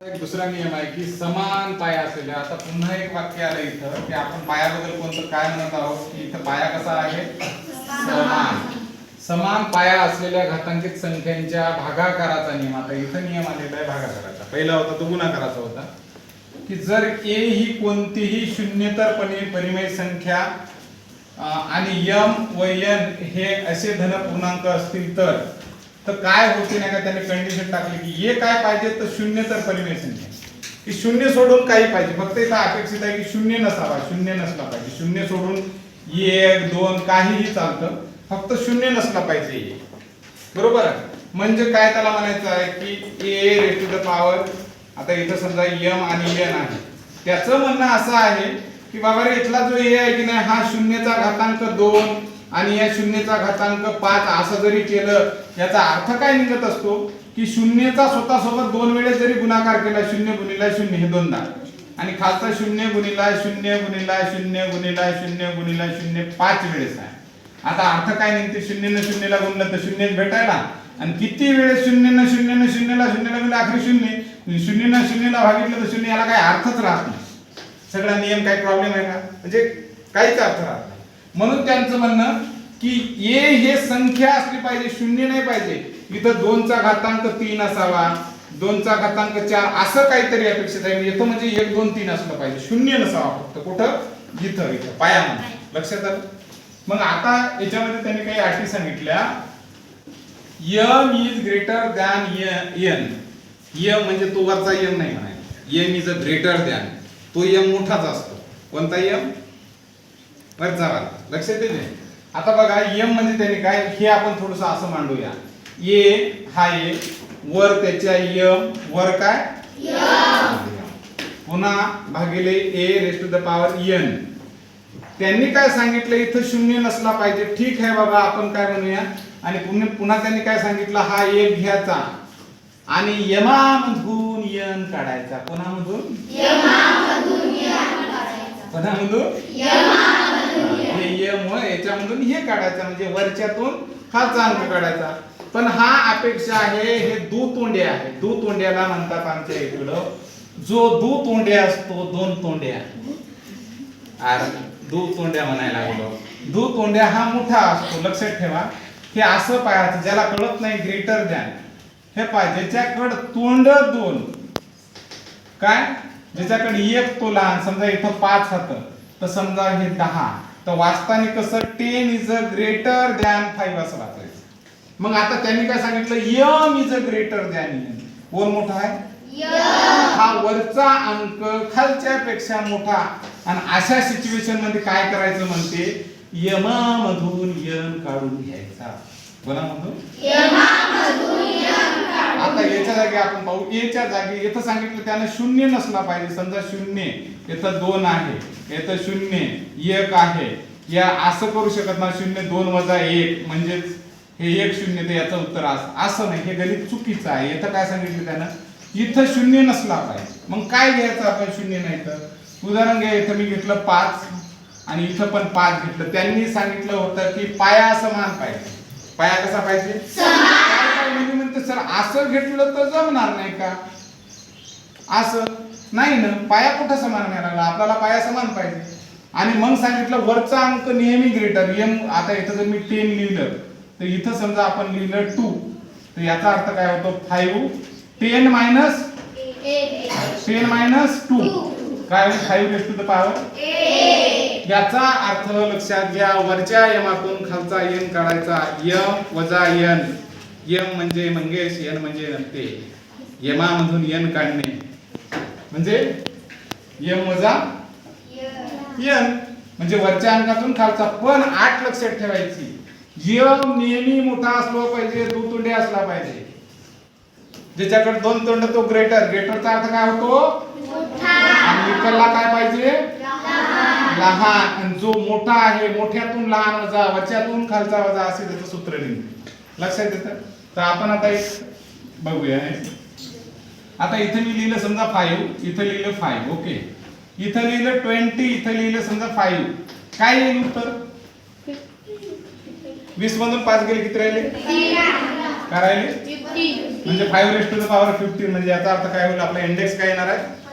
एक दुसरा नियम आहे की समान पाया असलेल्या, आता पुन्हा एक वाक्य आलं इथं की आपण पायाबद्दल कोणतं काय म्हणत आहोत की इथं पाया कसा आहे समान. समान पाया असलेल्या घातांकित संख्यांच्या भागाकाराचा नियम. आता इथं नियम आलेला आहे भागाकाराचा. पहिला होता तो गुणाकाराचा होता की जर a ही कोणतीही शून्येतर परिमेय संख्या आणि m व n हे असे धन पूर्णांक असतील तर काय होते नाही का, त्याने कंडिशन टाकली की a काय पाहिजे तर शून्येतर परिमेय संख्या, की शून्य सोडून काही पाहिजे. फक्त इथं अपेक्षित आहे की शून्य नसावा, शून्य नसला पाहिजे. शून्य सोडून 1 2 काहीही चालतं, फक्त शून्य नसला पाहिजे. बरोबर आहे. म्हणजे काय त्याला म्हणायचं आहे की a raise to the power, आता इथं समजा m आणि n आहे, त्याचं म्हणणं असं आहे की बाबा रे इथला जो a आहे की नाही हा शून्यचा घातांक 2 आणि या शून्यचा घातांक 5 असं जरी केलं, याचा अर्थ काय निघत असतो की शून्यचा स्वतः सोबत 2 वेळेस जरी गुणाकार केला, 0 गुणिले 0 हे दोनदा, आणि खालचा 0 गुणिले 0 गुणिले 0 गुणिले 0 गुणिले 0 5 वेळेस आहे. आता अर्थ काय निघते, 0 ने 0 ला गुणलं तर 0 भेटायला, आणि किती वेळेस 0 ने 0 ने 0 ला 0 ला गुणलं आखरी 0, 0 ने 0 ला भागितलं तर 0, याला काय अर्थच राहत नाही. सगळा नियम काय प्रॉब्लेम आहे का, म्हणजे काहीच अर्थ राहत नाही. म्हणून त्यांचं म्हणणं की a हे संख्या असली पाहिजे, शून्य नाही पाहिजे. इथं 2 चा घातांक 3 असावा, 2 चा घातांक 4 असं काहीतरी अपेक्षित आहे. येतो म्हणजे 1 2 3 असलं पाहिजे, शून्य नसावा फक्त. कुठं इथं पायामध्ये. लक्षात आलं. मग आता याच्यामध्ये त्यांनी काही अटी सांगितल्या. m is greater than n. m म्हणजे तो वरचा m नाही म्हणायचा, m is a greater than, तो m मोठाच असतो. कोणता m? वरचा वाला. लक्षात येते. आता बघा m म्हणजे त्याने काय, हे आपण थोडंसं असं मांडूया. a हा a, वर त्याच्या m, वर काय पुन्हा भागिले a raise to the power n. त्यांनी काय सांगितलं, इथं शून्य नसला पाहिजे. ठीक आहे बाबा, आपण काय म्हणूया. आणि पुन्हा त्यांनी काय सांगितलं, हा एक घ्यायचा आणि यमामधून n काढायचा. कोणामधून? यमामधून हे यम याच्यामधून हे काढायचा, म्हणजे वरच्यातून खालचा अंक काढायचा. पण हा अपेक्षा आहे, हे दुतोंड्या आहे. दुतोंड्याला म्हणतात आमच्या इकडं, जो दुतोंड्या असतो, दोन तोंड्या, दुतोंड्या म्हणायला लागलो. दुतोंड्या हा मोठा असतो. लक्षात ठेवा. हे असं पाहायचं, ज्याला कळत नाही ग्रेटर दॅन, हे पाहिजे ज्याच्याकडे तोंड 2, काय ज्याच्याकडे एक तो लहान, समजा इथं 5 होतं तर समजा हे 10, तर वाचताना कसं 10 इज अ ग्रेटर दॅन 5 असं वाचायचं. मग आता त्यांनी काय सांगितलं, m is a greater than n. कोण मोठा आहे? हा वरचा अंक खालच्या पेक्षा मोठा. आणि अशा सिच्युएशन मध्ये काय करायचं म्हणते, यमामधून n काढून घ्यायचा. कोणामधून? आता याच्या जागी आपण पाहू, a च्या जागी इथं सांगितलं त्यानं शून्य नसला पाहिजे. समजा 0, इथं 2 आहे, इथं 0 1 आहे, या असं करू शकत नाही. 0 2 वजा 1 म्हणजेच हे 1 0, तर याचं उत्तर असं नाही. हे गणित चुकीचं आहे. इथं काय सांगितलं त्यानं, इथं 0 नसला पाहिजे. मग काय घ्यायचं आपण, 0 नाही तर उदाहरण घ्या. इथं मी घेतलं 5 आणि इथं पण 5 घेतलं. त्यांनी सांगितलं होतं की पाया समान पाहिजे. पाया कसा पाहिजे? समान. म्हणते सर असं घेतलं तर जमणार नाही का? असं नाही ना, पाया कुठं समान नाही लागला, आपल्याला पाया समान पाहिजे. आणि मग सांगितलं वरचा अंक नेहमी ग्रेटर m. आता इथं जर मी 10 लिहिलं तर इथं समजा आपण लिहिलं 2, तर याचा अर्थ काय होतो 5. 10 मायनस 2 काय होईल? 5 रेज टू द पॉवर 8. याचा अर्थ लक्षात घ्या, वरच्या यमातून खालचा n काढायचा. m वजा n. m म्हणजे मंगेश, n म्हणजे नसते. यमामधून n काढणे म्हणजे m वजा n, म्हणजे वरच्या अंकातून खालचा. पण 8 लक्षात ठेवायची, m नेहमी मोठा असला पाहिजे, दुतोंडी असला पाहिजे. ज्याच्याकडे 2 तोंड तो ग्रेटर. ग्रेटरचा अर्थ काय होतो? मोठा. आणि इकडला काय पाहिजे? लहान. आणि जो मोठा आहे, मोठ्यातून लहान वजा, वरच्यातून खालचा वजा, असे त्याचं सूत्र लिहिलं. लक्षात येतं. तर आपण आता एक बघूया. आता इथे मी लिहिलं समजा 5, इथं लिहिलं 5, ओके. इथं लिहिलं 20, इथं लिहिलं समजा 5. काय येईल उत्तर? 20 मधून 5 गेले किती राहिले? काय राहिले? म्हणजे 5 raised to the power 15 म्हणजे याचा अर्थ काय होईल आपला इंडेक्स काय येणार आहे